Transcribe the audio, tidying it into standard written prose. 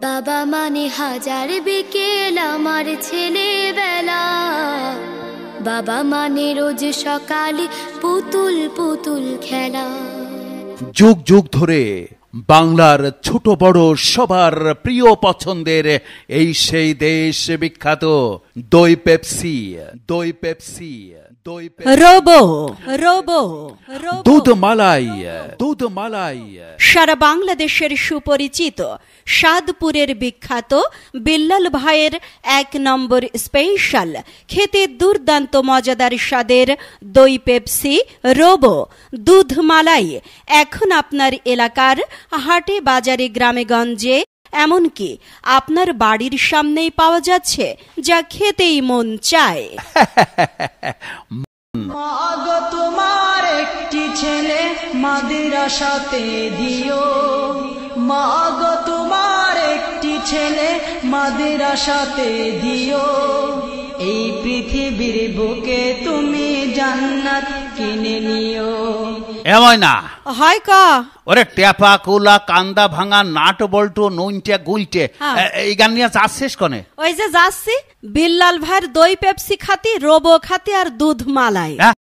বাবা মানে হাজার বিকেল আমার ছেলেবেলা, বাবা মানে রোজ সকালে পুতুল পুতুল খেলা। যুগ যুগ ধরে বাংলার ছোট বড় সবার প্রিয় পছন্দের এই সেই দেশ বিখ্যাত দই পেপসি, দই পেপসি, দই রোবো রোবো দুধ মালাই, দুধ মালাই। সারা বাংলাদেশের সুপরিচিত সাদপুরের বিখ্যাত বিল্লাল ভাইয়ের ১ নম্বর স্পেশাল, খেতে দুর্দান্ত মজাদার স্বাদের দই পেপসি রোবো দুধ মালাই এখন আপনার এলাকার হাটে বাজারে গ্রামে গঞ্জে এমনকি আপনার বাড়ির সামনেই পাওয়া যাচ্ছে, যা খেতেই মন চায়। মাগো তোমার একটি ছেলে মাদ্রাসাতে দিও, মাগো তোমার একটি ছেলে মাদ্রাসাতে দিও, এই পৃথিবীর বুকে তুমি জান্নাত কিনে নিও। এমন না হয় ক ওরে টেপা কুলা কান্দা ভাঙা নাট বল্টু নুনটে গুলটে এই গান নিয়ে যাচ্ছিস কনে? ওই যে যাচ্ছি বিল্লাল ভাইয়ের দই পেপসি খাতি, রোবো খাতি আর দুধ মালাই।